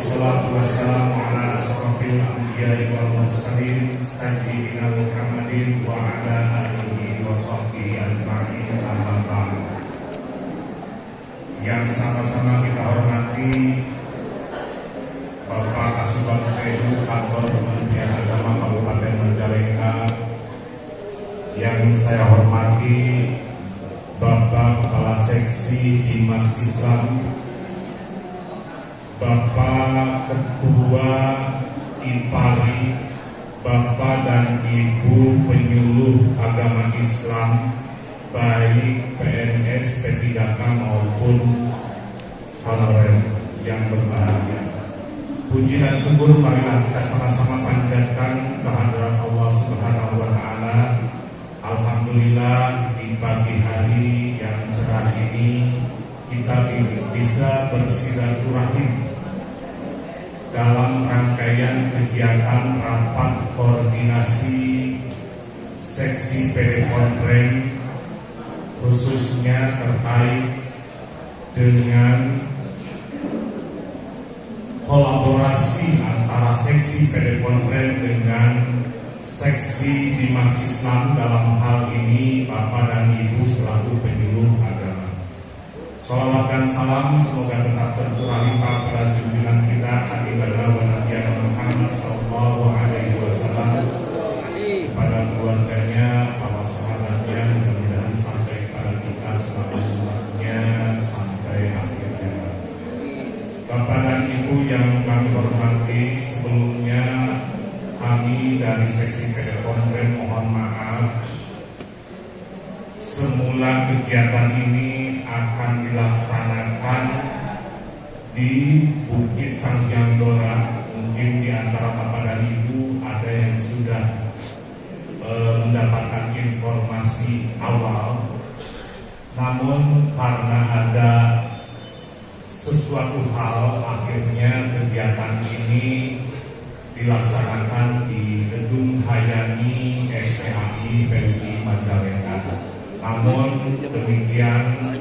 Wassalatu wassalamu ala asrafil anbiya'i wal mursalin sayyidina Muhammadin wa ala alihi wa sahbihi ajma'in, amma ba'd. Yang sama-sama kita hormati Bapak Kasubag PU Kantor Kementerian Agama Kabupaten Majalengka, yang saya hormati Bapak Kepala Seksi Dimas Islam, Bapak Ketua IPARI, Bapak dan Ibu penyuluh agama Islam, baik PNS, P3K maupun honorer yang berbahagia. Puji dan syukur marilah kita sama-sama panjatkan kehadirat Allah Subhanahu wa Ta'ala. Alhamdulillah, di pagi hari yang cerah ini kita bisa bersilaturahim dalam rangkaian kegiatan rapat koordinasi seksi PD Konpren, khususnya terkait dengan kolaborasi antara seksi PD Konpren dengan seksi Dimas Islam, dalam hal ini Bapak dan Ibu selaku penyuluh agama. Salawat dan salam semoga tetap tercurah limpah pada junjungan kita Habibana wa Nabiyana Muhammad sallallahu alaihi wasallam, kepada keluarganya, para sahabatnya, mudah-mudahan sampai pada kita selamanya sampai akhirnya. Bapak dan Ibu yang kami hormati, sebelumnya kami dari seksi PD Konpren mohon maaf, semula kegiatan ini akan dilaksanakan di Bukit Sanghyang Dora. Mungkin di antara Bapak dan Ibu ada yang sudah mendapatkan informasi awal, namun karena ada sesuatu hal, akhirnya kegiatan ini dilaksanakan di Gedung Hayani SPAI PUI Majalengka. Namun demikian,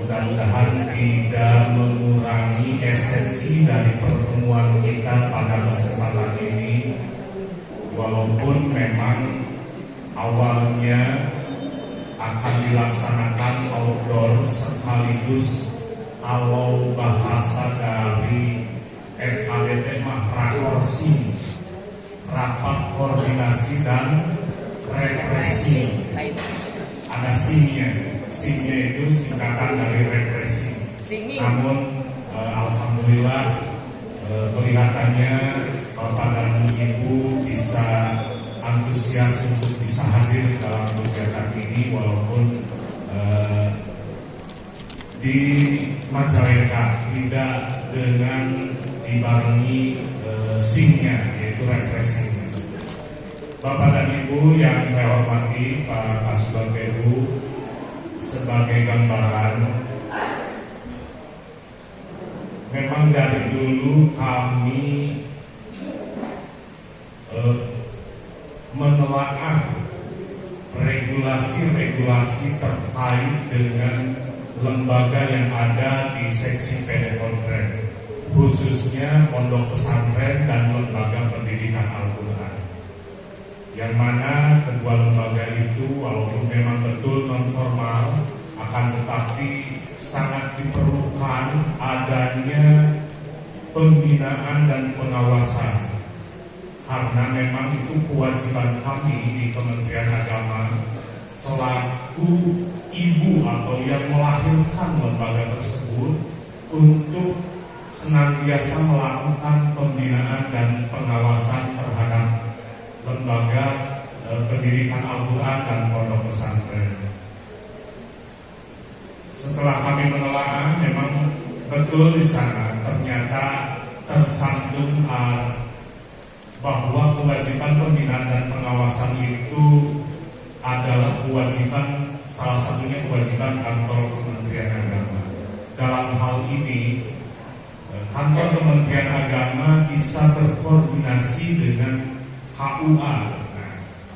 mudah-mudahan tidak mengurangi esensi dari pertemuan kita pada kesempatan ini. Walaupun memang awalnya akan dilaksanakan outdoor, sekaligus kalau bahasa dari FKBT mah rakorsi, rapat koordinasi dan represi. Ada SING-nya itu singkatan dari represi. Namun alhamdulillah kelihatannya Bapak dan Ibu bisa antusias untuk bisa hadir dalam kegiatan ini, walaupun di Majalengka tidak dengan dibarengi SING-nya, yaitu represi. Bapak dan Ibu yang saya hormati, Pak Kasubag PU, sebagai gambaran, memang dari dulu kami menelaah regulasi-regulasi terkait dengan lembaga yang ada di seksi PD Konpren, khususnya pondok pesantren dan lembaga pendidikan Al-Quran, yang mana kedua lembaga itu walaupun memang betul non formal, akan tetapi sangat diperlukan adanya pembinaan dan pengawasan, karena memang itu kewajiban kami di Kementerian Agama selaku ibu atau yang melahirkan lembaga tersebut untuk senantiasa melakukan pembinaan dan pengawasan terhadap lembaga pendidikan Al-Quran dan pondok pesantren. Setelah kami menelaah, memang betul di sana ternyata tercantum bahwa kewajiban pembinaan dan pengawasan itu adalah kewajiban, salah satunya kewajiban kantor Kementerian Agama. Dalam hal ini, kantor Kementerian Agama bisa berkoordinasi dengan KUA. Nah,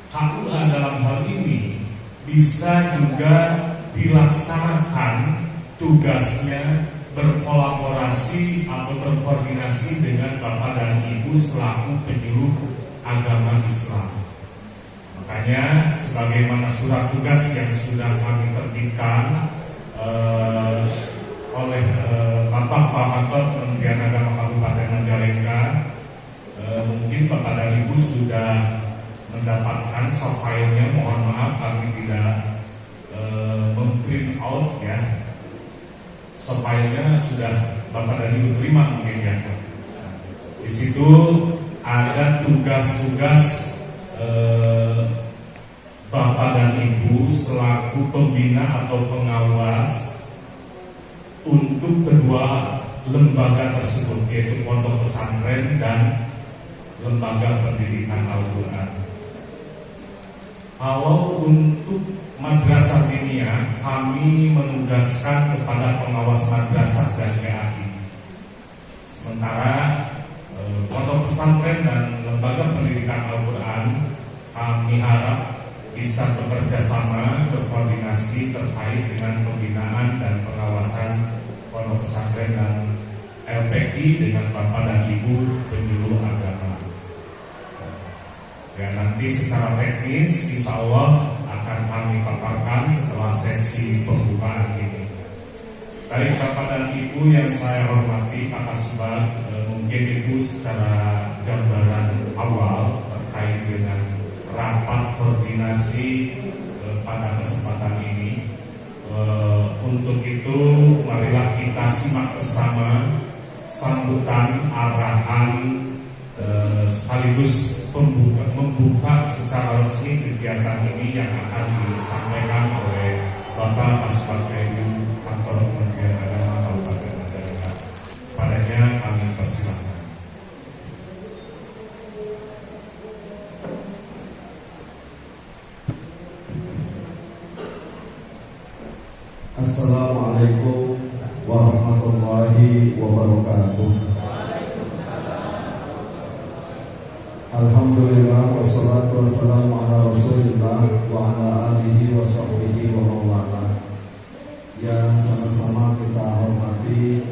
KUA dalam hal ini bisa juga dilaksanakan tugasnya berkolaborasi atau berkoordinasi dengan Bapak dan Ibu selaku penyuluh agama Islam. Makanya sebagaimana surat tugas yang sudah kami terbitkan oleh Bapak Pak Anton Kementerian Agama Kabupaten Majalengka, mungkin Bapak dan Ibu sudah mendapatkan soft file-nya. Mohon maaf kami tidak memprint out ya. Soft file-nya sudah Bapak dan Ibu terima mungkin ya. Di situ ada tugas-tugas Bapak dan Ibu selaku pembina atau pengawas untuk kedua lembaga tersebut, yaitu pondok pesantren dan lembaga pendidikan Al-Quran. Kalau untuk madrasah diniyah, kami menugaskan kepada pengawas madrasah dan KAI. Sementara pondok pesantren dan lembaga pendidikan Al-Quran, kami harap bisa bekerja sama, berkoordinasi terkait dengan pembinaan dan pengawasan pondok pesantren dan LPI dengan Bapak dan Ibu penyuluh agama. Ya, nanti secara teknis insya Allah akan kami paparkan setelah sesi pembukaan ini. Baik Bapak dan Ibu yang saya hormati, Pak Kasubag, mungkin Ibu secara gambaran awal terkait dengan rapat koordinasi pada kesempatan ini. Untuk itu marilah kita simak bersama sambutan arahan sekaligus membuka secara resmi kegiatan ini yang akan disampaikan oleh Bapak Kasubag PU Kantor Kementerian Agama Kabupaten Majalengka. Padanya kami persilakan. Assalamualaikum warahmatullahi wabarakatuh. Alhamdulillah wassalatu wassalamu ala Rasulillah wa ala alihi wa sahbihi wa mawala. Yang sama-sama kita hormati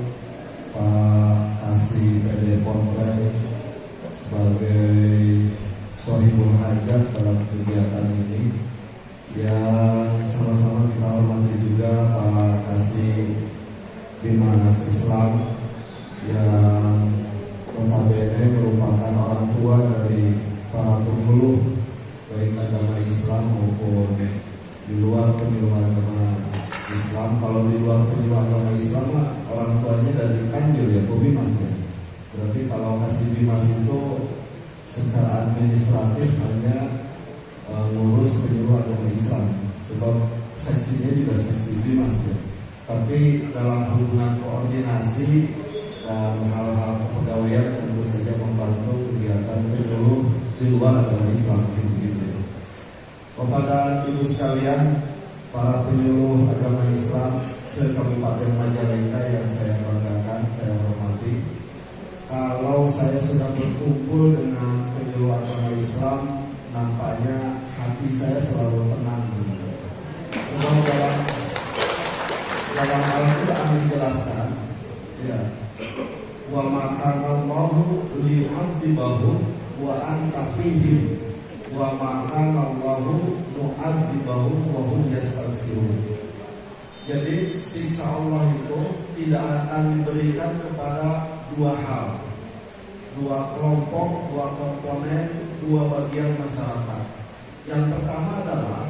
Pak Kasih PD Pontren sebagai sohibul hajat dalam kegiatan ini. Yang sama-sama kita hormati juga Pak Kasih Bimas Islam yang notabene merupakan orang tua dari para penyuluh baik agama Islam maupun di luar penyuluh agama Islam. Kalau di luar penyuluh agama Islam orang tuanya dari Kanjil ya, Bimas ya. Berarti kalau Kasih Bimas itu secara administratif hanya ngurus penyuluh agama Islam, sebab seksinya juga seksi Bimas ya. Tapi dalam hubungan koordinasi dan hal-hal kepegawaian tentu saja membantu kegiatan penyuluh di luar agama Islam begitu. Kepada ibu sekalian, para penyuluh agama Islam se-Kabupaten Majalengka yang saya banggakan, saya hormati. Kalau saya sudah berkumpul dengan penyuluh agama Islam, nampaknya hati saya selalu tenang. Sebab dalam Al-Quran dijelaskan, ya, wa ma kana Allahu liyu'adzibahum wa anta fihim wa ma kana Allahu mu'adzibahum wa hum yastaghfirun. Jadi siksa Allah itu tidak akan diberikan kepada dua hal, dua kelompok, dua komponen, dua bagian masyarakat. Yang pertama adalah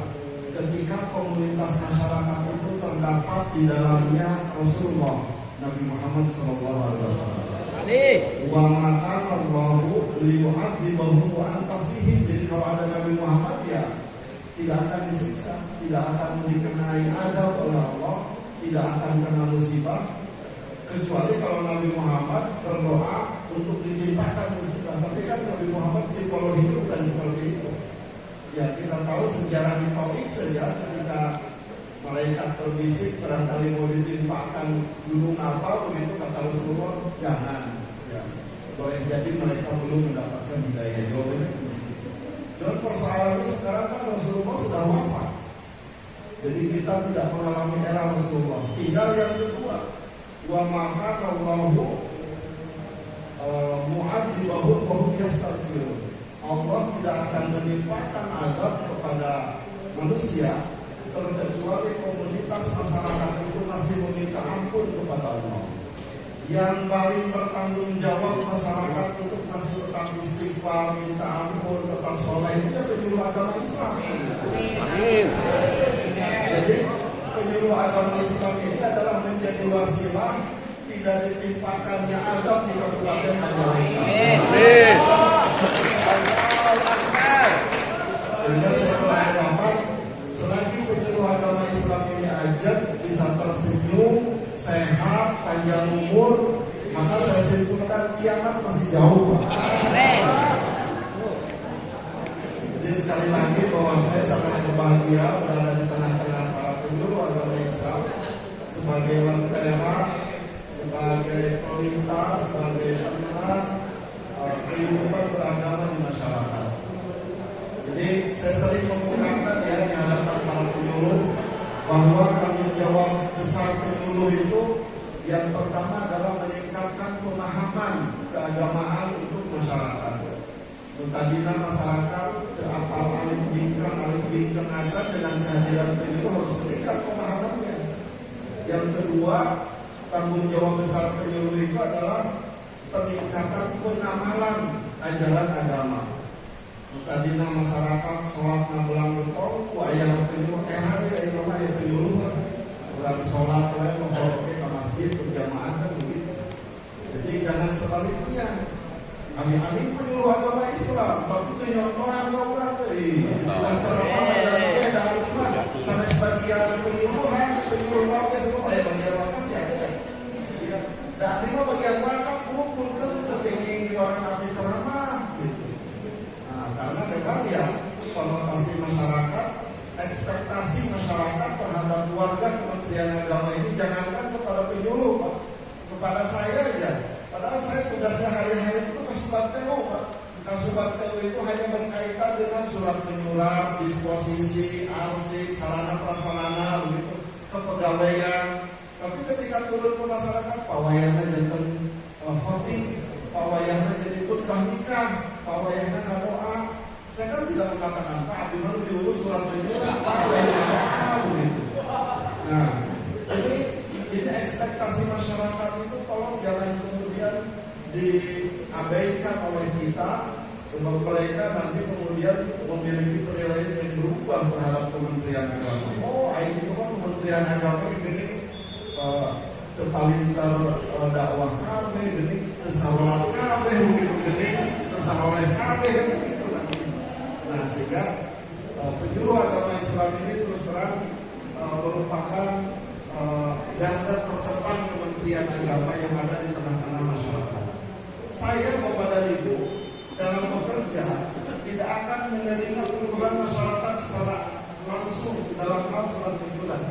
ketika komunitas masyarakat itu terdapat di dalamnya Rasulullah Nabi Muhammad SAW. Wa maka Allahu liyu'adzibahum wa anta fihim. Jadi kalau ada Nabi Muhammad ya tidak akan disiksa, tidak akan dikenai adab oleh Allah, tidak akan kena musibah, kecuali kalau Nabi Muhammad berdoa untuk ditimpakan musibah. Tapi kan Nabi Muhammad tipologi itu bukan seperti itu. Ya kita tahu sejarah di Taif saja ketika malaikat terbisik barangkali mau ditimpakan gunung apa begitu, kata Rasulullah jangan. Ya, boleh jadi mereka belum mendapatkan hidayah. Jawabannya. Cuman persoalannya sekarang kan Rasulullah sudah wafat. Jadi kita tidak mengalami era Rasulullah. Tinggal yang kedua, wa maka Allahu mu'adzibahum wa hum yastaghfirun. Allah tidak akan menimpakan azab kepada manusia terkecuali komunitas masyarakat itu masih meminta ampun kepada Allah. Yang paling bertanggung jawab masyarakat untuk masih tetap istighfar, minta ampun, tetap sholat itu ya penyuluh agama Islam. Jadi penyuluh agama Islam ini adalah menjadi wasilah tidak ditimpakannya azab di Kabupaten Majalengka. Sehingga saya beranggapan selagi penyuluh agama Islam ini aja bisa tersenyum, sehat, panjang umur, maka saya simpulkan kiamat masih jauh, Pak. Jadi sekali lagi bahwa saya sangat berbahagia berada di tengah-tengah para penyuluh agama Islam sebagai lentera, sebagai pelita, sebagai penerang kehidupan beragama di masyarakat. Jadi saya sering mengungkapkan ya di hadapan para penyuluh bahwa tanggung jawab besar penyuluh itu yang pertama adalah meningkatkan pemahaman keagamaan untuk masyarakat. Tadina masyarakat alif bingkang acan dengan kehadiran penyuluh harus meningkat pemahamannya. Yang kedua, tanggung jawab besar penyuluh itu adalah peningkatan pengamalan ajaran agama. Tadina masyarakat sholat ngabulang betul, ayah penyuluh ayah penyuluh lah. Orang sholat mau ke masjid berjamaah kan begitu. Jadi jangan sebaliknya. Kami penyuluh agama Islam, tapi penyontohan kau berarti. Dan ceramah banyak berbeda. Sampai sebagian penyuluhan, penyuluh wakil semua bagian wakaf ya ada. Ya. Dan lima bagian wakaf pun penting orang nabi ceramah. Gitu. Nah, karena memang ya konotasi masyarakat, ekspektasi masyarakat terhadap warga Kementerian Agama ini jangankan kepada penyuluh, Pak, kepada saya aja. Padahal saya tugasnya hari-hari itu Kasubakteo, Pak. Kasubakteo itu hanya berkaitan dengan surat menyurat, disposisi, arsip, sarana prasarana, begitu, kepegawaian. Tapi ketika turun ke masyarakat, pawayahnya jantan khotib, pawayahnya jadi khutbah nikah, pawayahnya ngadoa. Saya kan tidak mengatakan Pak, di mana diurus surat menyurat, pawayahnya ngadoa, begitu. Nah, ini ekspektasi masyarakat itu tolong jangan kemudian diabaikan oleh kita, sebab mereka nanti kemudian memiliki penilaian yang berubah terhadap Kementerian Agama. Oh, itu kan Kementerian Agama ini paling terdakwah KB, ini tersawalat KB, begitu, ini tersawalat KB, begitu nanti. Nah, sehingga penyuluh agama Islam ini terus terang merupakan garda terdepan Kementerian Agama yang ada di tengah-tengah masyarakat. Saya Bapak dan Ibu dalam bekerja tidak akan menerima keluhan masyarakat secara langsung dalam hal surat menyurat.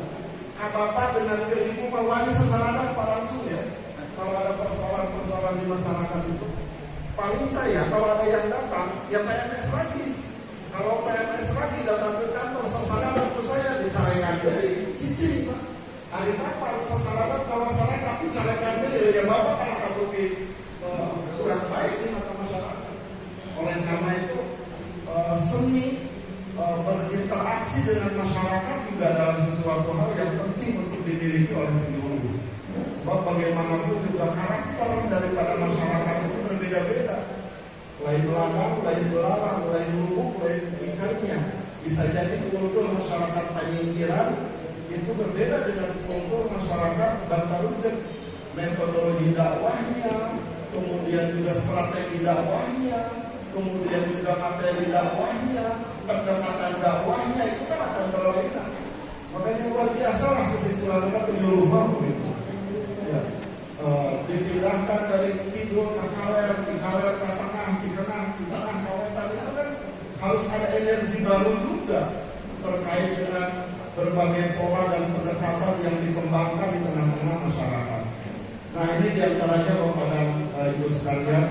Bapak dengan Ibu mewani sesaranan Pak langsung ya. Kalau ada persoalan-persoalan di masyarakat itu, paling saya kalau ada yang datang, ya PNS lagi. Kalau PNS lagi datang ke kantor sesaranan itu saya dicarekan dari cicing, Pak. Hari apa sesaranan ke masyarakat dicarekan dari ya Bapak kalau kabut kurang baik di mata masyarakat. Oleh karena itu seni berinteraksi dengan masyarakat juga adalah sesuatu hal yang penting untuk dimiliki oleh penyuluh. Sebab bagaimanapun juga karakter daripada masyarakat itu berbeda-beda. Lain lanang, lain belalang, lain lubuk, lain ikannya. Bisa jadi kultur masyarakat Panyingkiran itu berbeda dengan kultur masyarakat Bantarujen. Metodologi dakwahnya, kemudian juga strategi dakwahnya, kemudian juga materi dakwahnya, pendekatan dakwahnya itu kan akan berlainan. Makanya luar biasa lah kesimpulannya penyuluh begitu. Ya. Dipindahkan dari kidul ke kaler, di kaler ke tengah, di tengah kawetan itu kan harus ada energi baru juga terkait dengan berbagai pola dan pendekatan yang dikembangkan di tengah-tengah masyarakat. Nah, ini diantaranya Bapak dan Ibu sekalian.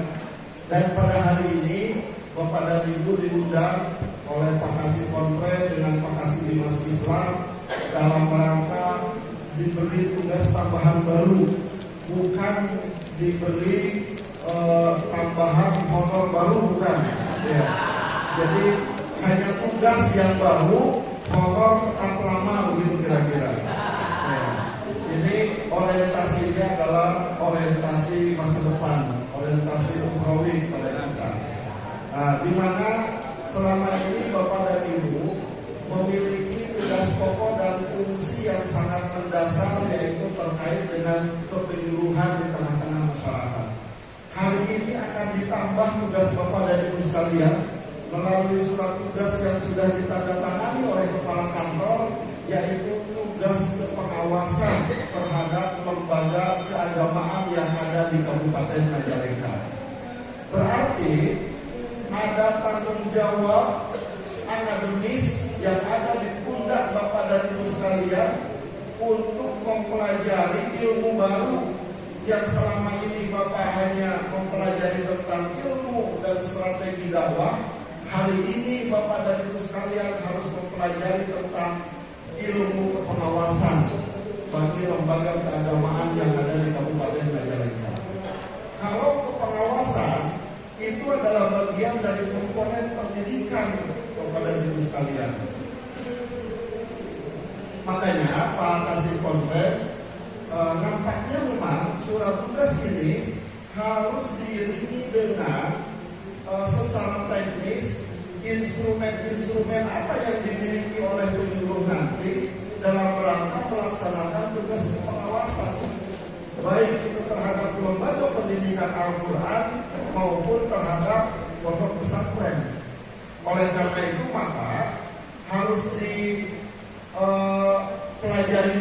Dan pada hari ini Bapak dan Ibu diundang oleh Pak Kasih Kontre dengan Pak Kasih Dimas Islam dalam rangka diberi tugas tambahan baru bukan diberi tambahan honor baru, bukan. Ya. Jadi hanya tugas yang baru, honor tetap lama, begitu kira-kira. Ya. Ini orientasinya adalah orientasi masa depan, orientasi ukhrawi pada kita. Nah, di mana selama ini Bapak dan Ibu memiliki tugas pokok dan fungsi yang sangat mendasar, yaitu terkait dengan kepenyuluhan di tengah-tengah masyarakat. Hari ini akan ditambah tugas Bapak dan Ibu sekalian melalui surat tugas yang sudah ditandatangani oleh Kepala Kantor, yaitu tugas pengawasan terhadap lembaga keagamaan yang ada di Kabupaten Majalengka. Berarti ada tanggung jawab akademis yang ada di pundak Bapak dan Ibu sekalian untuk mempelajari ilmu baru yang selama ini Bapak hanya mempelajari tentang ilmu dan strategi dakwah. Hari ini Bapak dan Ibu sekalian harus mempelajari tentang ilmu kepengawasan bagi lembaga keagamaan yang ada di Kabupaten Majalengka. Kalau kepengawasan itu adalah bagian dari komponen pendidikan Bapak dan Ibu sekalian. Makanya Pak Kasih Konrem, nampaknya memang surat tugas ini harus diiringi dengan secara teknis instrumen-instrumen apa yang dimiliki oleh penyuluh nanti dalam rangka melaksanakan tugas pengawasan, baik itu terhadap lembaga pendidikan Al-Quran maupun terhadap pondok pesantren. Oleh karena itu maka harus dipelajari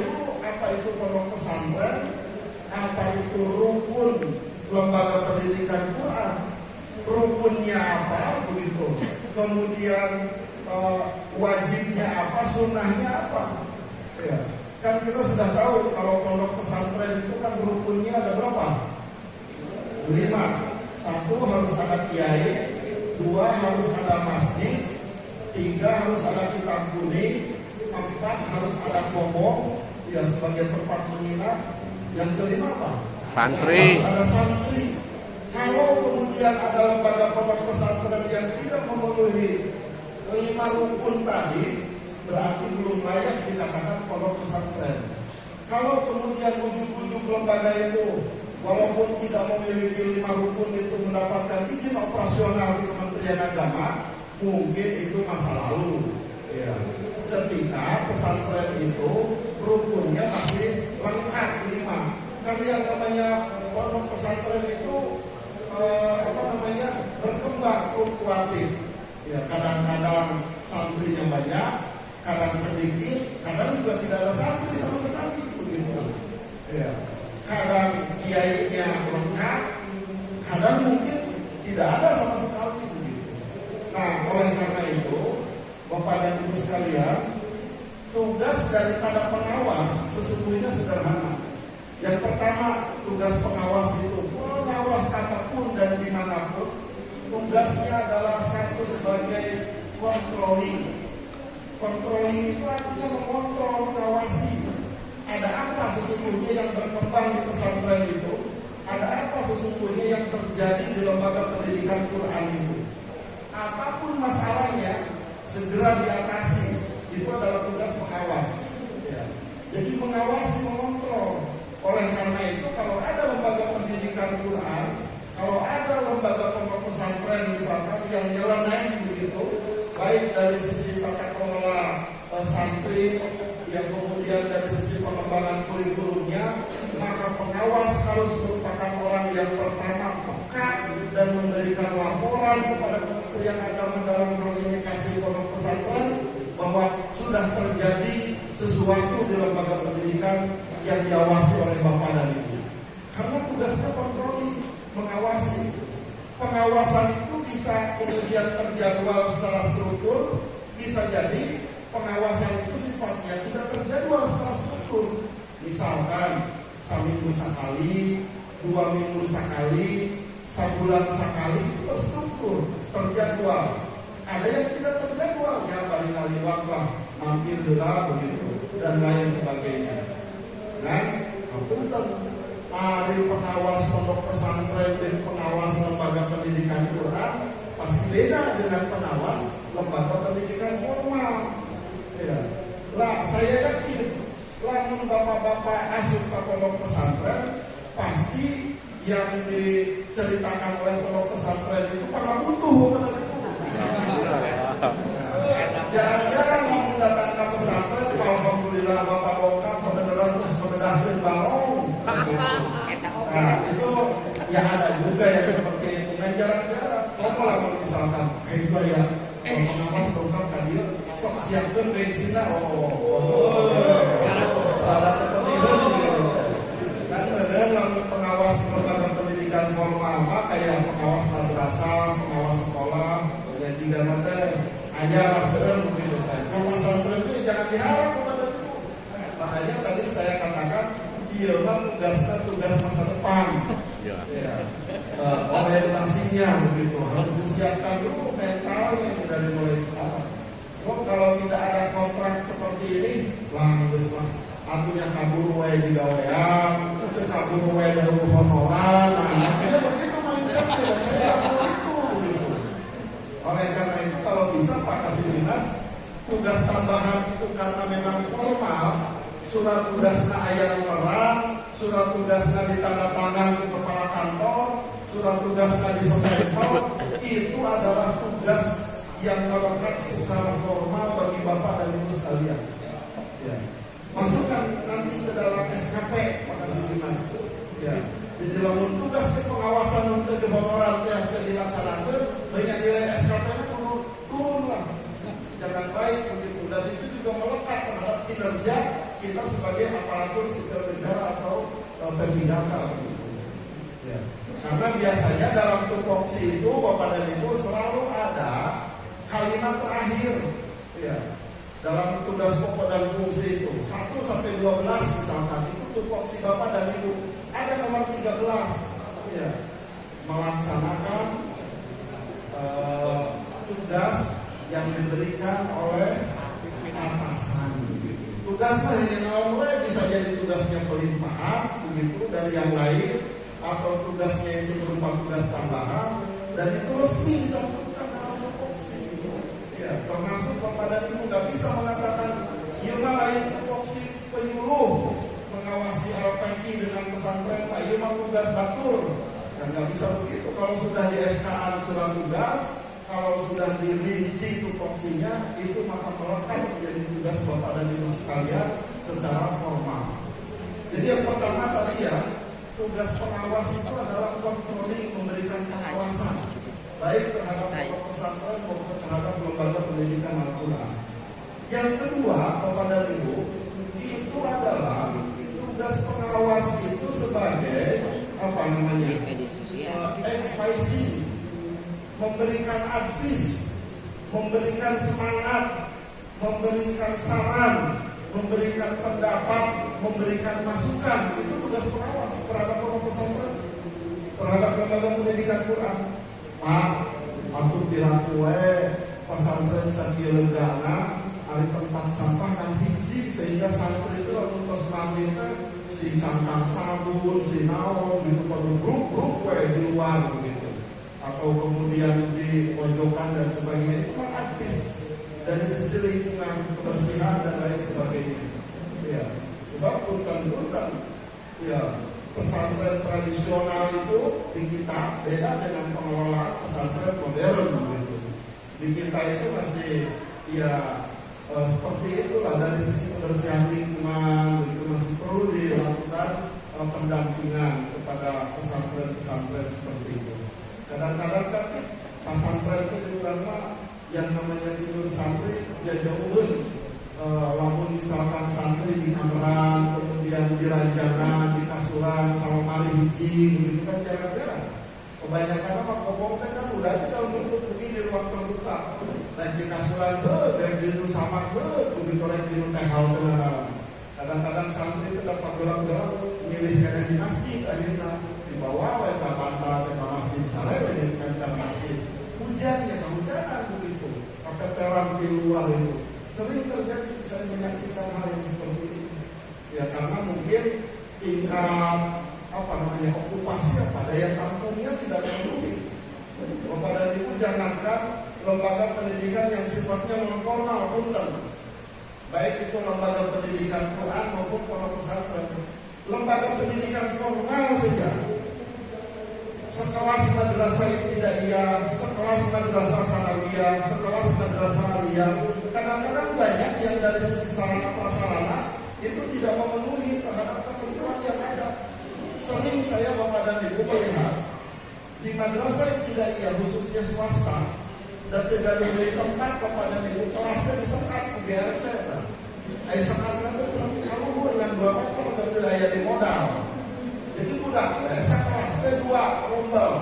dulu apa itu pondok pesantren, apa itu rukun lembaga pendidikan Quran, rukunnya apa, begitu. Kemudian wajibnya apa, sunnahnya apa. Ya. Kan kita sudah tahu kalau pondok pesantren itu kan rukunnya ada berapa? 5. 1 harus ada kiai, 2 harus ada masjid, 3 harus ada kitab kuning, 4 harus ada komo, ya sebagai tempat menginap. Yang kelima apa? Santri. Harus ada santri. Kalau kemudian ada lembaga pondok pesantren yang tidak memenuhi 5 rukun tadi, berarti belum layak dikatakan pondok pesantren. Kalau kemudian ujung-ujung lembaga itu walaupun tidak memiliki 5 rukun itu mendapatkan izin operasional di Kementerian Agama, mungkin itu masa lalu. Ya. Ketika pesantren itu rukunnya masih lengkap 5. Karena yang namanya pondok pesantren itu berkembang fluktuatif. Ya, kadang-kadang santrinya banyak, kadang sedikit, kadang juga tidak ada santri sama sekali, begitu. Ya. Kadang kiainya lengkap, kadang mungkin tidak ada sama sekali, begitu. Nah, oleh karena itu, Bapak dan Ibu sekalian, tugas daripada pengawas sesungguhnya sederhana. Yang pertama, tugas pengawas itu pengawas apapun dan dimanapun, tugasnya adalah satu sebagai controlling. Controlling itu artinya mengontrol, mengawasi. Ada apa sesungguhnya yang berkembang di pesantren itu? Ada apa sesungguhnya yang terjadi di lembaga pendidikan Quran itu? Apapun masalahnya, segera diatasi. Itu adalah tugas pengawas. Ya. Jadi mengawasi, mengontrol. Oleh karena itu, kalau ada lembaga pendidikan Quran, kalau ada lembaga pondok pesantren misalkan yang nyeleneh begitu, baik dari sisi tata kelola santri, yang kemudian dari sisi pengembangan kurikulumnya, maka pengawas harus merupakan orang yang pertama peka dan memberikan laporan kepada Kementerian Agama dalam hal ini kasih pondok pesantren bahwa sudah terjadi sesuatu di lembaga pendidikan yang diawasi oleh Bapak dan Ibu. Karena tugasnya kontroling, mengawasi. Pengawasan itu bisa kemudian terjadwal secara struktur, bisa jadi pengawasan itu sifatnya tidak terjadwal secara struktur. Misalkan seminggu sekali, 2 minggu sekali, sebulan sekali, itu terstruktur, terjadwal. Ada yang tidak terjadwal, ya barangkali waklah, mampir lah begitu, dan lain sebagainya. Dan punten, Ari pengawas pondok pesantren dan pengawas lembaga pendidikan Quran pasti beda dengan pengawas lembaga pendidikan formal. Ya. Lah saya yakin, lamun bapak-bapak asup ke pondok pesantren pasti yang diceritakan oleh pondok pesantren itu pada butuh. Jarang-jarang kamu datang ke pesantren, alhamdulillah bapak dongkap kebenaran terus kebedahan balong. Nah itu ya ada juga yang seperti itu. Nah jarang-jarang. Kamu lah misalkan, kayak ya pengawas dongkap kadir, sok siapkan bensinnya. Ada kepentingan gitu. Dan kemudian lalu pengawas lembaga pendidikan formal, kayak pengawas madrasah, pengawas sekolah, yang tidak nanti ayah master begitu kan. Kalau pesantren ini jangan diharap kepada itu. Makanya tadi saya katakan dia mah tugas masa depan. Ya. Orientasinya begitu harus disiapkan dulu mentalnya dari mulai sekarang. Kalau tidak ada kontrak seperti ini, langus lah. Artinya kabur wae di gawean, kabur wae dahulu honoran. Nah, artinya begitu mindsetnya dan saya tidak mau itu. Begitu. Oleh karena itu kalau bisa Pak Kasih Dinas tugas tambahan itu karena memang formal, surat tugasnya aya nomeran, surat tugasnya ditandatangan ke kepala kantor, surat tugasnya disempempel, itu adalah tugas yang melekat secara formal bagi Bapak dan Ibu sekalian. Ya. Masukkan nanti ke dalam SKP, Pak Kasih Dinas. Ya. Di dalam tugas pengawasan untuk honoran yang dilaksanakan, banyak nilai SKP-nya turun lah. Jangan baik begitu. Dan itu juga melekat terhadap kinerja kita sebagai aparatur sipil negara atau P3K. Ya. Karena biasanya dalam tupoksi itu Bapak dan Ibu selalu ada kalimat terakhir. Ya. Dalam tugas pokok dan fungsi itu 1 sampai 12 misalkan itu tupoksi Bapak dan Ibu ada nomor 13 ya, melaksanakan tugas yang diberikan oleh atasan. Tugasnya hanya nomor bisa jadi tugasnya pelimpahan begitu dari yang lain atau tugasnya itu berupa tugas tambahan dan itu resmi dicantumkan dalam tupoksi. Ya, termasuk Bapak dan Ibu nggak bisa mengatakan Yuma lain tupoksi penyuluh mengawasi LPK dengan pesantren Pak Yuma tugas batur dan nggak bisa begitu. Kalau sudah di SK-an surat tugas, kalau sudah dirinci tupoksinya itu maka melekat menjadi tugas Bapak dan Ibu sekalian secara formal. Jadi yang pertama tadi ya, tugas pengawas itu adalah controlling, memberikan pengawasan baik terhadap pondok pesantren maupun terhadap lembaga pendidikan Al-Quran. Yang kedua, Bapak dan Ibu, itu adalah tugas pengawas itu sebagai advising, memberikan advice, memberikan semangat, memberikan saran, memberikan pendapat, memberikan masukan. Itu tugas pengawas terhadap pondok pesantren, terhadap lembaga pendidikan Quran. Pak, atur pirakue pesantren sakieu legana ari tempat sampah kan hiji sehingga santri itu terus mandina si cangkang sabun, si naon gitu pada grup we di luar gitu. Atau kemudian di pojokan dan sebagainya itu kan advis dari sisi lingkungan, kebersihan dan lain sebagainya. Ya, sebab punten-punten ya pesantren tradisional itu di kita beda dengan pengelolaan pesantren modern gitu. Di kita itu masih ya seperti itulah dari sisi kebersihan lingkungan itu masih perlu dilakukan pendampingan kepada pesantren-pesantren seperti itu. Kadang-kadang kan pesantren itu karena yang namanya tidur santri ya jauhin. Lamun misalkan santri di kameran, kemudian di ranjangan, di kasuran, sama mari hiji, begitu kan jarang-jarang. Kebanyakan apa kobongnya kan udah aja dalam bentuk begini ruang terbuka. Rek di kasuran rek di sama begitu rek di tehal tenanan. Kadang-kadang santri itu dapat gelang-gelang milih karena di masjid akhirnya di bawah ke pantai ke masjid sare di masjid. Hujannya kehujanan begitu, kapeteran di luar itu. Sering terjadi saya menyaksikan hal yang seperti ini. Ya karena mungkin tingkat okupasi daya tampungnya tidak memenuhi. Bapak dan Ibu, jangankan lembaga pendidikan yang sifatnya non formal punten, baik itu lembaga pendidikan Quran maupun pondok pesantren, lembaga pendidikan formal saja, sekelas madrasah ibtidaiyah, sekelas madrasah sanawiyah, sekelas madrasah aliyah, kadang-kadang banyak yang dari sisi sarana prasarana itu tidak memenuhi terhadap ketentuan yang ada. Sering saya Bapak dan Ibu melihat di madrasah ibtidaiyah khususnya swasta dan tidak diberi tempat Bapak dan Ibu kelasnya disekat ke GRC. Sekat nanti terlebih kaluhur dengan 2 meter dan tidak ada modal. Jadi budak sekelasnya 2 rombel,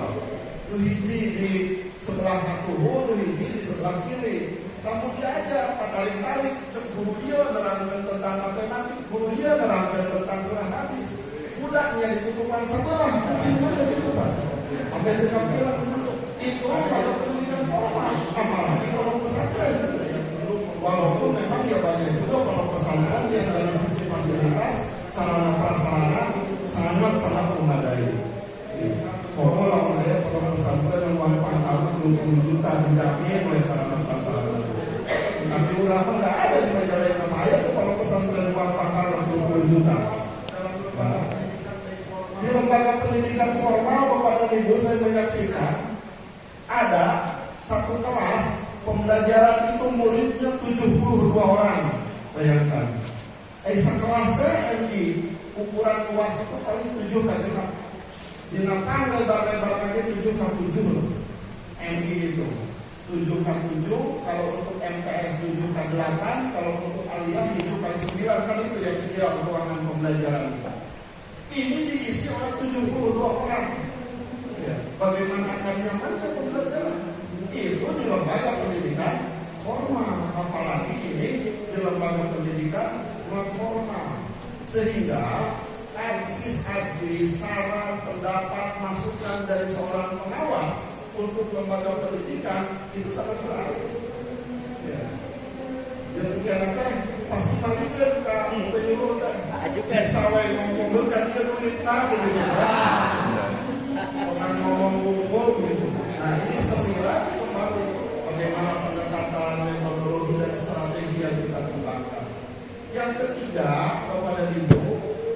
lu hiji di sebelah katuhu, lu hiji di sebelah kiri. Namun dia aja tarik-tarik, cek guru dia nerangkan tentang matematik, guru dia nerangkan tentang Quran hadis. Budaknya ditutupan sebelah, gimana ditutupan? Sampai dikampiran itu kalau pendidikan formal, apalagi kalau pesantren. Walaupun memang ya banyak juga kalau pesantren yang dari sisi fasilitas, sarana prasarana sangat memadai. Kalau lawan saya kalau pesantren yang uang pangkal 20 juta dijamin oleh sarana prasarana. Tapi ulama nggak ada di majalah yang kaya tuh kalau pesantren uang pangkal 20 juta. Di lembaga pendidikan formal Bapak dan Ibu saya menyaksikan ada satu kelas pembelajaran itu muridnya 72 orang. Bayangkan. Sekelas TNI ukuran luas itu paling 7 kali 6. Dinamakan lebar-lebar lagi 7 kali 7 MI itu 7 kali 7. Kalau untuk MTS 7 kali 8. Kalau untuk aliyah 7 kali 9. Kan itu yang ideal ruangan pembelajaran. Ini diisi oleh 72 orang. Ya, bagaimana akan nyamannya pembelajaran? Itu di lembaga pendidikan formal, apalagi ini di lembaga pendidikan non formal, sehingga advis, saran, pendapat, masukan dari seorang pengawas untuk lembaga pendidikan itu sangat berarti. Ya. Jadi karena pasti balikin ke penyuluh teh, bisa wae ngomong kan dia duit begitu kan, orang ngomong kumpul gitu. Nah ini seni lagi kembali bagaimana pendekatan, metodologi dan strategi yang kita kembangkan. Yang ketiga, Bapak dan Ibu,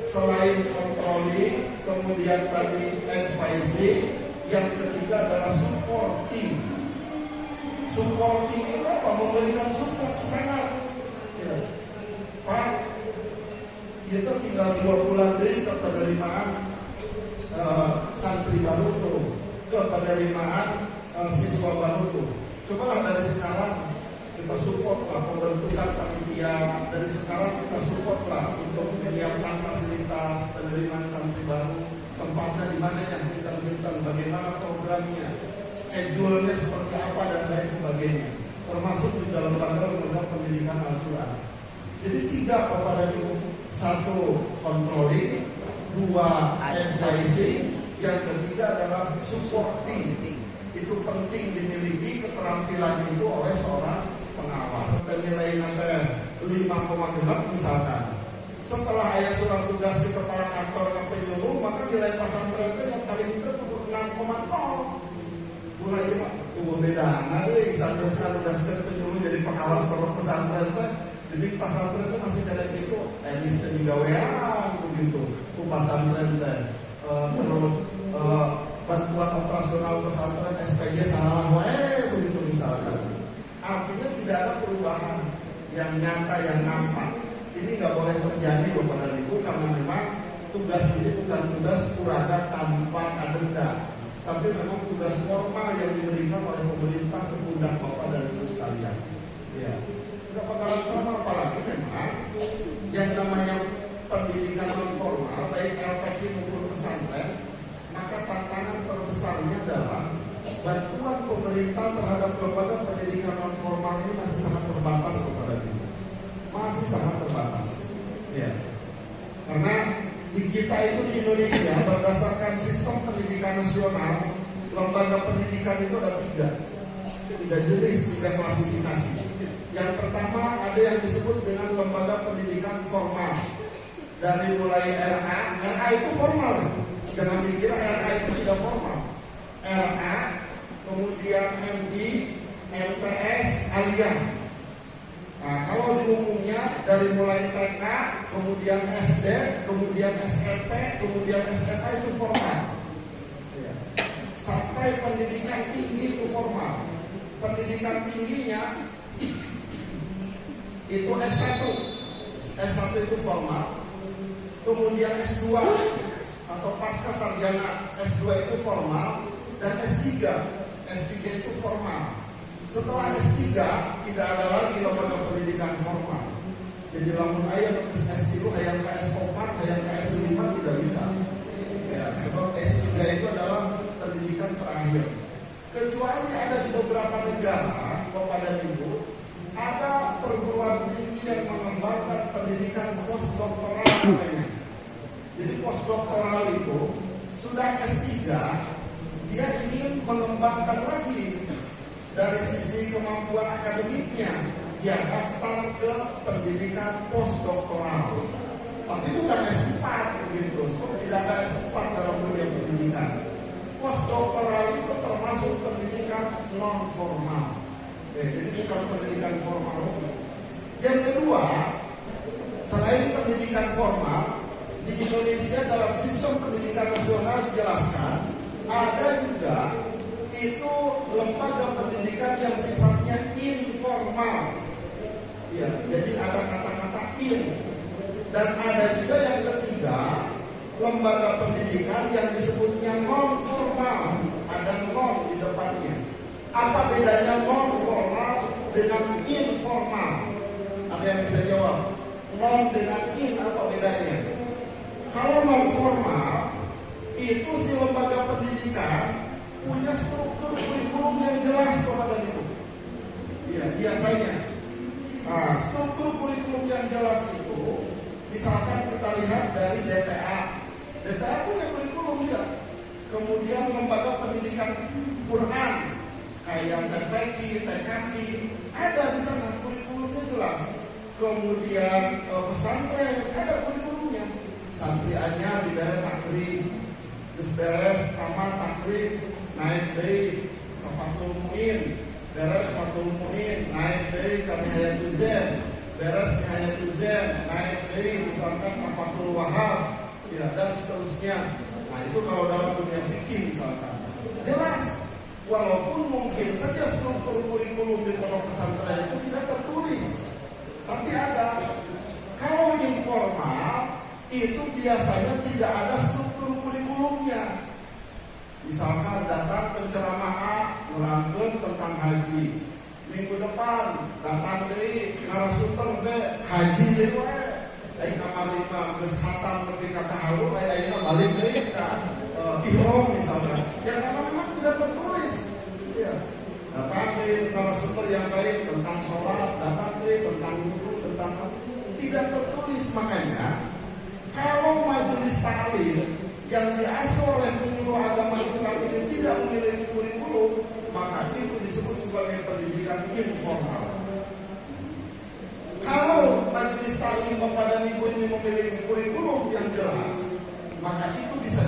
selain controlling, kemudian tadi advising, yang ketiga adalah supporting. Supporting itu apa? Memberikan support semangat. Ya. Pak, kita tinggal 2 bulan deh ke penerimaan santri baru tuh, ke penerimaan siswa baru tuh. Cobalah dari sekarang kita support lah pembentukan panitia, dari sekarang kita support lah untuk menyiapkan fasilitas penerimaan santri baru, tempatnya di mana ya, kita bagaimana programnya, schedule-nya seperti apa dan lain sebagainya, termasuk di dalam lembaga pendidikan Al-Quran. Jadi 3 Bapak dan Ibu, 1 controlling, 2 advising, yang ketiga adalah supporting. Itu penting dimiliki keterampilan itu oleh seorang pengawas. Dan nilai nanti 5,6 misalkan. Setelah ayat surat tugas di kepala kantor ke penyuluh, maka nilai pesantren yang paling itu 6,0. Mulai mah beda. Nah, sampai tugaskan penyuluh jadi pengawas pondok pesantren teh. Jadi pesantren itu masih ada itu teknis kejigawean begitu. Pesantren teh terus bantuan operasional pesantren SPG salah wae begitu misalkan. Artinya tidak ada perubahan yang nyata yang nampak. Ini nggak boleh terjadi Bapak dan Ibu, karena memang tugas ini bukan tugas kuraga tanpa adenda, tapi memang tugas formal yang diberikan oleh pemerintah ke pundak Bapak dan Ibu sekalian. Ya, nggak bakalan sama, apalagi memang yang namanya pendidikan non formal baik LPK maupun pesantren, maka tantangan terbesarnya adalah bantuan pemerintah terhadap lembaga pendidikan non formal ini masih sangat terbatas kepada kita, masih sangat terbatas. Ya, karena di kita itu di Indonesia berdasarkan sistem pendidikan nasional, lembaga pendidikan itu ada 3 jenis, 3 klasifikasi. Yang pertama ada yang disebut dengan lembaga pendidikan formal. Dari mulai RA itu formal, Jangan dikira RA itu tidak formal. RA, kemudian MI, MTS, Alia. Nah, kalau di umumnya dari mulai TK, kemudian SD, kemudian SMP, kemudian SMA itu formal. Ya. Sampai pendidikan tinggi itu formal. Pendidikan tingginya itu S1. S1 itu formal. Kemudian S2 atau pasca sarjana, S2 itu formal, dan S3. S3 itu formal. Setelah S3 tidak ada lagi lembaga pendidikan formal. Jadi lamun aya nulis S3 hayang ka S4, hayang ka S5 tidak bisa. Ya, sebab S3 itu adalah pendidikan terakhir. Kecuali ada di beberapa negara, Bapak dan Ibu, ada perguruan tinggi yang mengembangkan pendidikan postdoktoral namanya. Jadi postdoktoral itu sudah S3, dia ingin mengembangkan lagi dari sisi kemampuan akademiknya, dia daftar ke pendidikan postdoktoral. Tapi bukan S4 begitu, sebab tidak ada S4 dalam dunia pendidikan. Postdoktoral itu termasuk pendidikan non formal. Jadi bukan pendidikan formal. Yang kedua, selain pendidikan formal, di Indonesia dalam sistem pendidikan nasional dijelaskan ada juga itu lembaga pendidikan yang sifatnya informal. Ya, jadi ada kata-kata in. Dan ada juga yang ketiga, lembaga pendidikan yang disebutnya non formal. Ada non di depannya. Apa bedanya non formal dengan informal? Ada yang bisa jawab? Non dengan in apa bedanya? Kalau non formal itu si lembaga pendidikan punya struktur kurikulum yang jelas kepada ibu. Ya, biasanya. Nah, struktur kurikulum yang jelas itu, misalkan kita lihat dari DTA. DTA punya kurikulum ya. Kemudian lembaga pendidikan Quran kayak TPQ, TKQ, ada di sana kurikulumnya jelas. Kemudian pesantren ada kurikulumnya. Santri anyar diberi takrib, terus beres tamat takrib, naik dari ke Fathul Muin, beres Fathul Muin, naik dari ke Nihayatul Zen, beres Nihayatul Zen, naik dari misalkan ke Fathul Wahab, ya, dan seterusnya. Nah itu kalau dalam dunia fikih misalkan jelas, walaupun mungkin saja struktur kurikulum di pondok pesantren itu tidak tertulis, tapi ada. Kalau informal itu biasanya tidak ada struktur kurikulumnya. Misalkan datang penceramah A nerangkeun tentang haji. Minggu depan datang dari narasumber B haji deui we. Ai kamari mah geus hatam nepi ka tahalul, ai ayeuna balik deui ka ihram misalkan. Ya karena memang tidak tertulis. Ya. Datang dari narasumber yang lain tentang sholat, datang dari tentang wudu, tentang tidak tertulis. Makanya kalau majelis taklim yang diasuh oleh penyuluh agama Islam ini tidak memiliki kurikulum, maka itu disebut sebagai pendidikan informal. Kalau majelis taklim Bapak dan Ibu ini memiliki kurikulum yang jelas, maka itu bisa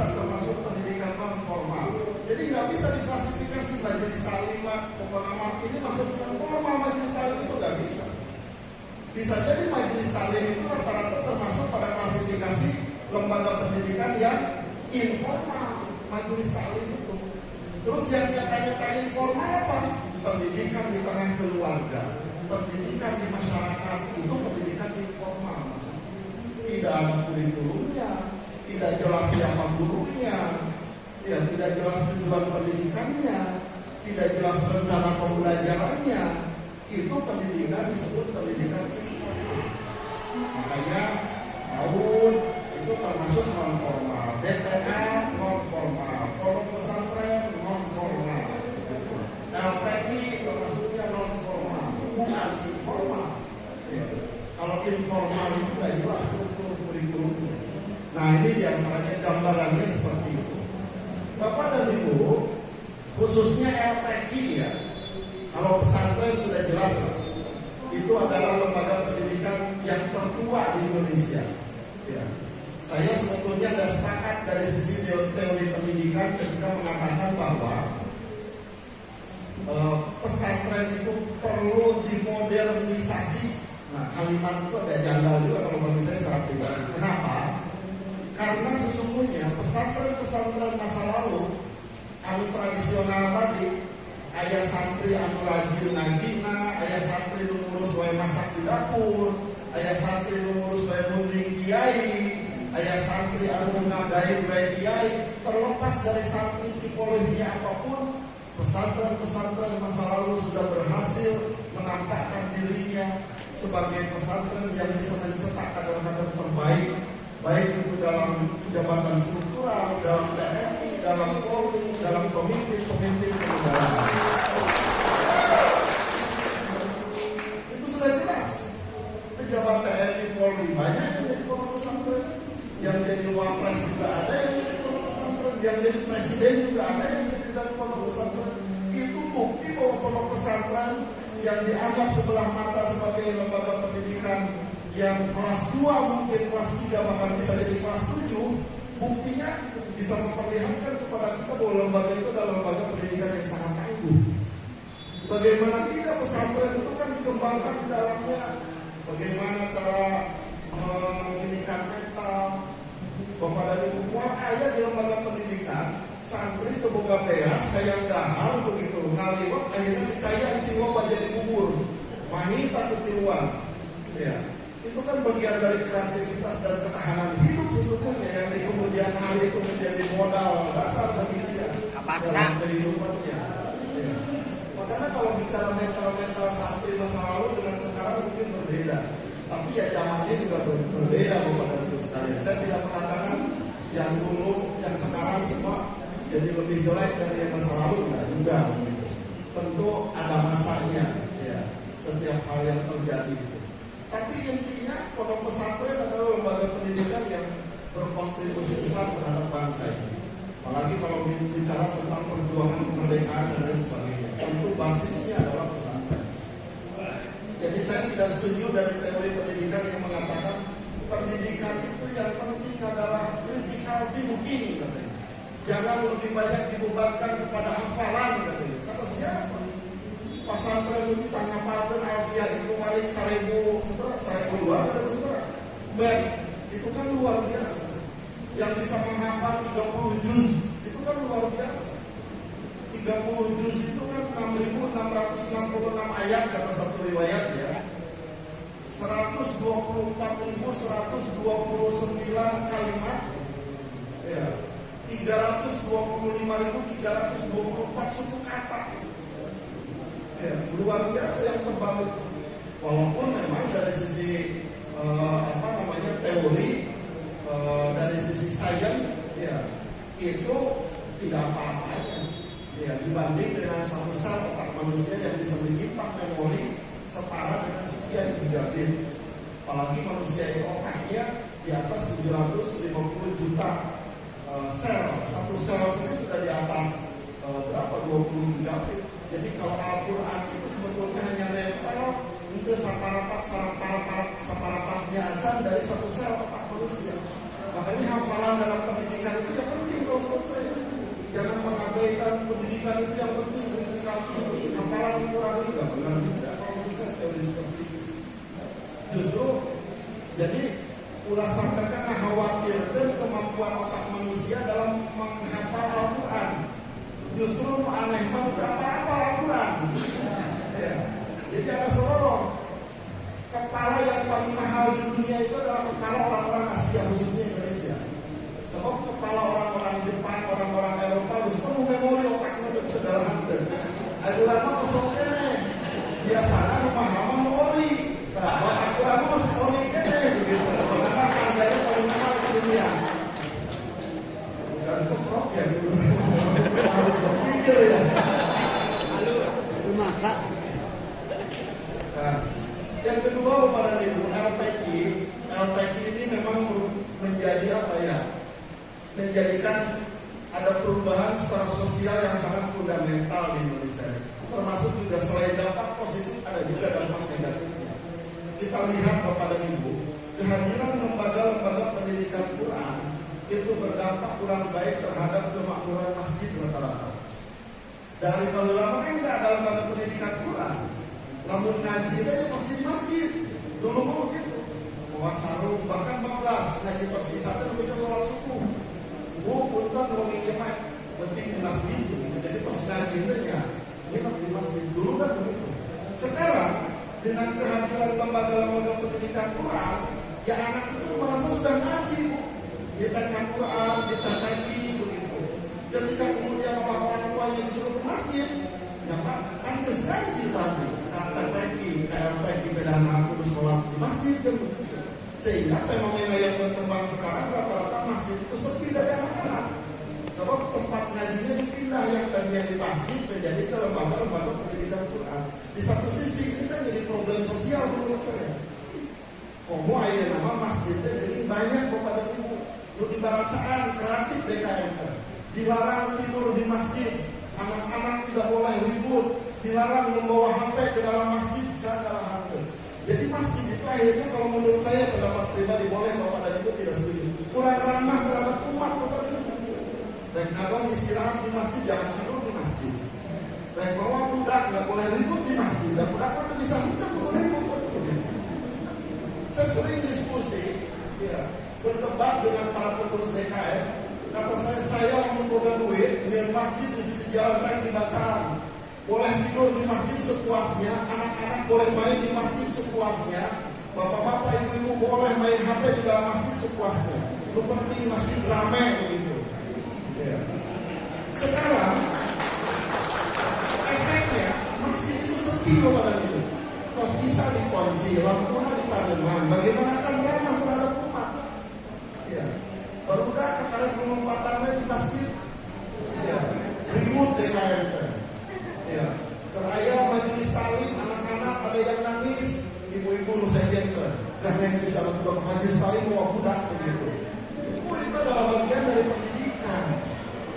termasuk pendidikan non formal. Jadi nggak bisa diklasifikasi majelis taklim pokoknya ini masuk non formal, majelis taklim itu nggak bisa. Bisa jadi majelis taklim itu rata-rata termasuk pada klasifikasi lembaga pendidikan yang informal, majelis taklim itu. Terus yang nyata-nyata informal apa? Pendidikan di tengah keluarga, pendidikan di masyarakat, itu pendidikan informal maksudnya. Tidak ada kurikulumnya, tidak jelas siapa gurunya, ya tidak jelas tujuan pendidikannya, tidak jelas rencana pembelajarannya. Itu pendidikan disebut pendidikan informal. Makanya tahun itu termasuk non formal, DTA non formal, pondok pesantren non formal, LPG termasuknya non formal, bukan informal. Ya. Kalau informal itu tidak jelas struktur kurikulumnya. Nah ini diantaranya gambarannya seperti itu. Bapak dan Ibu, khususnya LPG ya. Kalau pesantren sudah jelas, itu adalah lembaga pendidikan yang tertua di Indonesia. Ya. Saya sebetulnya nggak sepakat dari sisi teori pendidikan ketika mengatakan bahwa pesantren itu perlu dimodernisasi. Nah, kalimat itu agak janggal juga kalau bagi saya secara pribadi. Kenapa? Karena sesungguhnya pesantren-pesantren masa lalu, anu tradisional tadi, ayah santri anu rajin ngajina, ayah santri nu ngurus wae masak di dapur, ayah santri nu ngurus wae munding kiai, ayah santri anu ngagain wae kiai. Terlepas dari santri tipologinya apapun, pesantren-pesantren masa lalu sudah berhasil menampakkan dirinya sebagai pesantren yang bisa mencetak kader-kader terbaik, baik itu dalam jabatan struktural, dalam TNI, dalam Polri, dalam pemimpin-pemimpin kenegaraan. Itu sudah jelas. Pejabat TNI, Polri banyak yang jadi pondok pesantren, yang jadi wapres juga ada yang jadi pondok pesantren, yang jadi presiden juga ada yang jadi dari pondok pesantren. Itu bukti bahwa pondok pesantren yang dianggap sebelah mata sebagai lembaga pendidikan yang kelas 2 mungkin kelas 3 bahkan bisa jadi kelas 7, buktinya bisa memperlihatkan kepada kita bahwa lembaga itu adalah lembaga pendidikan yang sangat tangguh. Bagaimana tidak pesantren itu kan dikembangkan di dalamnya, bagaimana cara menginikan mental. Bapak dan Ibu kuat ayah di lembaga pendidikan, santri terbuka beas kayak dahar begitu, ngaliwat akhirnya dicayang si loba jadi bubur, mahi takut di luar. Ya, itu kan bagian dari kreativitas dan ketahanan hidup sesungguhnya yang di kemudian hari itu menjadi modal dasar bagi dia dalam kehidupannya. Ya. Makanya kalau bicara mental santri masa lalu dengan sekarang mungkin berbeda, tapi ya zamannya juga berbeda Bapak dan Ibu sekalian. Saya tidak mengatakan yang dulu, yang sekarang semua jadi lebih jelek dari yang masa lalu, enggak juga. Tentu ada masanya, ya, setiap hal yang terjadi. Tapi intinya pondok pesantren adalah lembaga pendidikan yang berkontribusi besar terhadap bangsa ini. Apalagi kalau bicara tentang perjuangan kemerdekaan dan lain sebagainya, tentu basisnya adalah pesantren. Jadi saya tidak setuju dari teori pendidikan yang mengatakan pendidikan itu yang penting adalah critical thinking, katanya. Jangan lebih banyak dibebankan kepada hafalan, katanya. Kata siapa? Pesantren ini ngapalkeun Alfiah Ibnu Malik 1000 seberapa? Ben, itu kan luar biasa. Yang bisa menghafal 30 juz itu kan luar biasa. 30 juz itu kan 6.666 ayat kata satu riwayat ya. 124.129 kalimat. Ya. 325.324 suku kata. Ya, luar biasa yang terbalik. Walaupun memang dari sisi teori, dari sisi sains, ya itu tidak apa-apanya. Ya, dibanding dengan satu sel otak manusia yang bisa menyimpan memori setara dengan sekian gigabit. Apalagi manusia itu otaknya di atas 750 juta sel. Satu sel saja sudah di atas 20 gigabit. Jadi kalau Al-Quran itu sebetulnya hanya nempel untuk saparapatnya aja dari satu sel otak manusia. Makanya hafalan dalam pendidikan itu yang penting kalau menurut saya. Jangan mengabaikan pendidikan itu yang penting, critical thinking, hafalan dikurangi, nggak benar juga kalau menurut saya teori seperti itu. Justru, jadi ulah sampaikan khawatirkan kemampuan otak manusia dalam menghafal Al-Quran. Justru aneh banget, apa-apa Al-Quran. Ya. Jadi ada seluruh kepala yang paling mahal di dunia itu adalah kepala orang-orang Asia, khususnya Indonesia. Sebab kepala orang-orang Jepang, orang-orang Eropa harus penuh memori otaknya untuk segala hal. Al-Quran mah kosong kene. Biasanya rumah hama memori. Nah, Al-Quran mah masih ori kene begitu. Karena harganya paling mahal di dunia. Bukan ceprok ya dulu. Harus berpikir ya. Rumah Kak. Nah, yang kedua kepada Ibu, LPQ ini memang menjadi apa ya? Menjadikan ada perubahan secara sosial yang sangat fundamental di Indonesia. Termasuk juga selain dampak positif ada juga dampak negatifnya. Kita lihat Bapak dan Ibu, kehadiran lembaga-lembaga pendidikan Quran itu berdampak kurang baik terhadap kemakmuran masjid rata-rata. Dari lama kan nggak ada lembaga pendidikan Quran, namun ngaji aja pasti di masjid. Dulu mau begitu, bawa sarung, bahkan 14 ngaji tos di sana lebih ke sholat subuh. Punten wong ieu mah penting di masjid. Jadi tos ngaji aja, nginep di masjid. Dulu kan begitu. Sekarang dengan kehadiran lembaga-lembaga pendidikan Quran, ya anak itu merasa sudah ngaji, Bu. Ditanya Quran, ditanya begitu. Ketika kemudian orang tuanya disuruh ke masjid, ya Pak, kan ngaji tadi. Kata pagi, KRPG, bedana aku di sholat di masjid, kan begitu. Sehingga fenomena yang berkembang sekarang rata-rata masjid itu sepi dari anak-anak. Sebab tempat ngajinya dipindah yang tadinya di masjid menjadi ke lembaga-lembaga pendidikan Quran. Di satu sisi ini kan jadi problem sosial menurut saya. Komo ayo nama masjidnya jadi banyak kepada ibu. Lu di baracaan kreatif DKM. Dilarang tidur di masjid. Anak-anak tidak boleh ribut. Dilarang membawa HP ke dalam masjid. Saya kalah harga. Jadi masjid itu akhirnya kalau menurut saya pendapat pribadi boleh bapak dan ibu tidak setuju. Kurang ramah terhadap umat bapak dan ibu. Dan kalau istirahat di masjid jangan tidur di masjid. Dan bawa budak nggak boleh ribut di masjid. Dan budak itu bisa hidup ribut. Saya sering diskusi, ya, berdebat dengan para pengurus DKM. Kata saya mempunyai duit di masjid di sisi jalan raya di Bacaan. Boleh tidur di masjid sepuasnya, anak-anak boleh main di masjid sepuasnya, bapak-bapak, ibu-ibu boleh main HP di dalam masjid sepuasnya. Itu penting masjid ramai begitu. Ya. Sekarang efeknya masjid itu sepi kepada itu. Terus bisa dikunci, lampunya dipadamkan. Bagaimana akan ramah terhadap umat? Ya. Barudak kekaret pengumpatannya di masjid. Ya. Ribut DKM. Ya, keraya majelis talim anak-anak ada yang nangis, ibu-ibu nu sejen kan, dan yang bisa untuk majelis talim mau budak begitu. Itu adalah bagian dari pendidikan.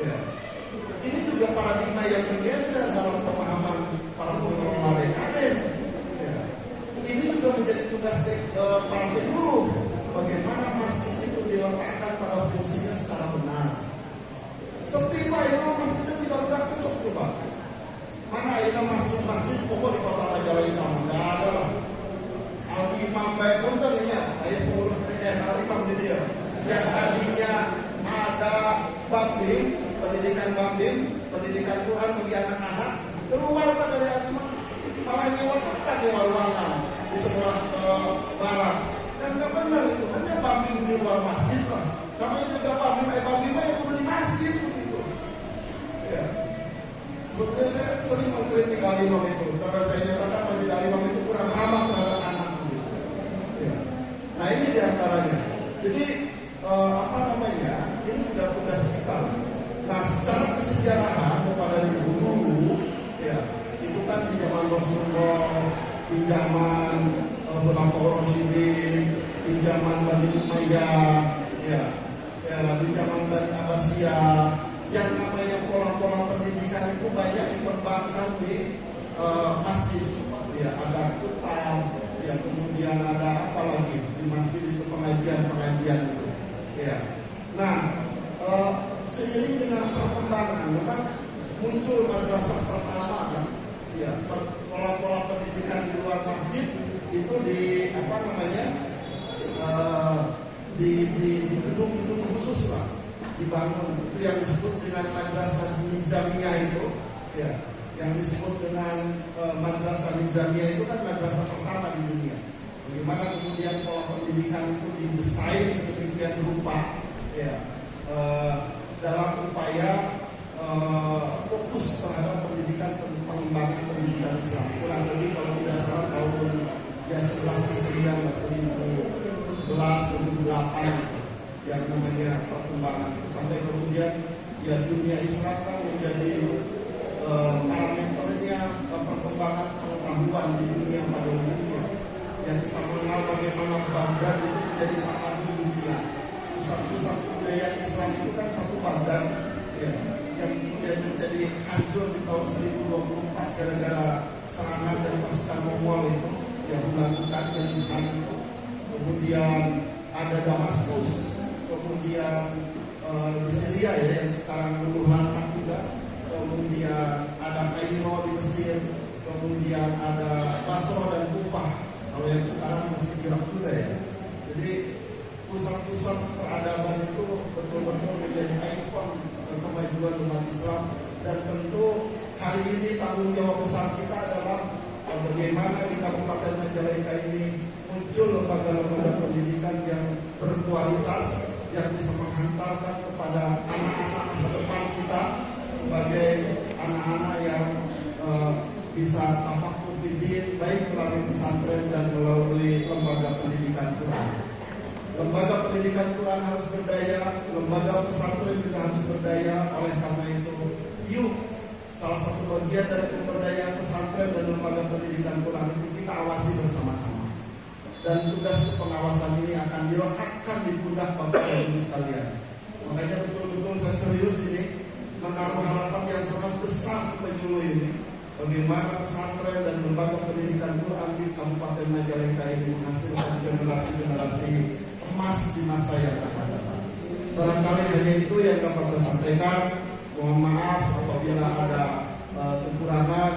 Ya. Ini juga paradigma yang bergeser dalam pemahaman para pengelola DKM. Ya. Ini juga menjadi tugas para penyuluh bagaimana masjid itu diletakkan pada fungsinya secara benar. Sepi Pak, itu masjidnya tidak beraktif coba. Mana ini masjid-masjid pokok di kota Majalengka nggak ada lah. Al-Imam baik pun tadinya, ayo pengurus PKM Al-Imam di dia. Yang tadinya ada Bambim, pendidikan Quran bagi anak-anak, keluar Pak dari Al-Imam, malah nyewa tempat di ruangan di sebelah barat. Dan nggak benar itu, hanya Bambim di luar masjid lah. Namanya juga Bambim yang kudu di masjid begitu. Ya. Sebetulnya saya sering mengkritik Al-Imam itu karena saya nyatakan masjid Al-Imam itu kurang ramah terhadap anak. Ya. Nah ini diantaranya. Jadi ini juga tugas kita. Nah secara kesejarahan kepada dulu, ya itu kan di zaman Rasulullah, di zaman Khulafaur Rasyidin, di zaman Bani Umayyah, ya di zaman Bani Abbasiyah. Yang namanya pola-pola pendidikan itu banyak dikembangkan di masjid. Ya, ada kutab, ya kemudian ada apa lagi di masjid itu pengajian itu. Ya. Nah, seiring dengan perkembangan, memang muncul madrasah pertama kan. Ya, pola-pola pendidikan di luar masjid itu di gedung-gedung khusus lah. Dibangun itu yang disebut dengan madrasah nizamiyah itu, ya, yang disebut dengan madrasah nizamiyah itu kan madrasah pertama di dunia. Bagaimana kemudian pola pendidikan itu didesain sedemikian rupa, ya, dalam upaya fokus terhadap pengembangan pendidikan Islam. Kurang lebih kalau tidak salah tahun 11 Masehi, 1108 yang namanya perkembangan sampai kemudian ya dunia Islam kan menjadi parameternya perkembangan pengetahuan di dunia pada umumnya. Yang kita mengenal bagaimana Baghdad itu menjadi tamadun dunia. Pusat-pusat budaya Islam itu kan satu Baghdad, ya, yang kemudian menjadi hancur di tahun 1024 gara-gara serangan dari pasukan Mongol itu yang melakukan Islam itu. kemudian ada Damaskus, kemudian di Syria ya yang sekarang luluh lantak juga, kemudian ada Kairo di Mesir, kemudian ada Basra dan Kufah, kalau yang sekarang masih Irak juga ya. Jadi pusat-pusat peradaban itu betul-betul menjadi ikon kemajuan umat Islam. Dan tentu hari ini tanggung jawab besar kita adalah bagaimana di Kabupaten Majalengka ini muncul lembaga-lembaga pendidikan yang berkualitas, yang bisa menghantarkan kepada anak-anak masa depan kita sebagai anak-anak yang bisa tafakur fiddin, baik melalui pesantren dan melalui lembaga pendidikan Quran. Lembaga pendidikan Quran harus berdaya, lembaga pesantren juga harus berdaya. Oleh karena itu, yuk salah satu bagian dari pemberdayaan pesantren dan lembaga pendidikan Quran itu kita awasi bersama-sama. Dan tugas pengawasan ini akan dilekatkan di pundak Bapak dan Ibu sekalian. Makanya betul-betul saya serius ini menaruh harapan yang sangat besar penyuluh ini. Bagaimana pesantren dan lembaga pendidikan Quran di Kabupaten Majalengka ini menghasilkan generasi-generasi emas di masa yang akan datang. Barangkali hanya itu yang dapat saya sampaikan. Mohon maaf apabila ada kekurangan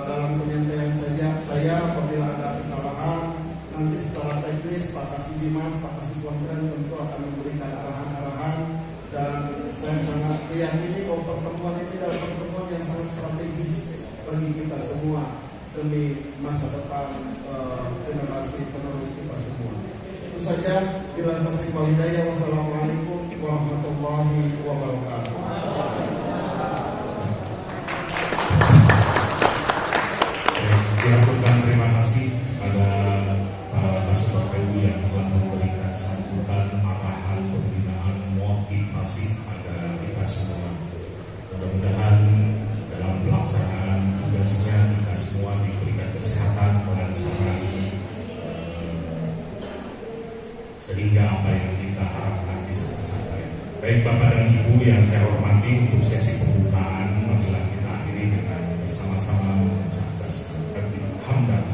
dalam penyampaian saya apabila ada kesalahan. Nanti secara teknis Pak Kasih Dimas, Pak Kasih Kontren tentu akan memberikan arahan-arahan. Dan saya sangat meyakini bahwa pertemuan ini adalah pertemuan yang sangat strategis bagi kita semua demi masa depan generasi penerus kita semua. Itu saja. Bila taufiq wal hidayah. Wassalamualaikum warahmatullahi wabarakatuh. Dilakukan terima kasih pada Pak Kasubag PU yang telah memberikan sambutan, arahan, pembinaan, motivasi pada kita semua. Mudah-mudahan dalam pelaksanaan tugasnya kita semua diberikan kesehatan, kelancaran, sehingga apa yang kita harapkan bisa tercapai. Baik Bapak dan Ibu yang saya hormati, untuk sesi pembukaan marilah kita akhiri dengan bersama-sama mengucapkan hamdan.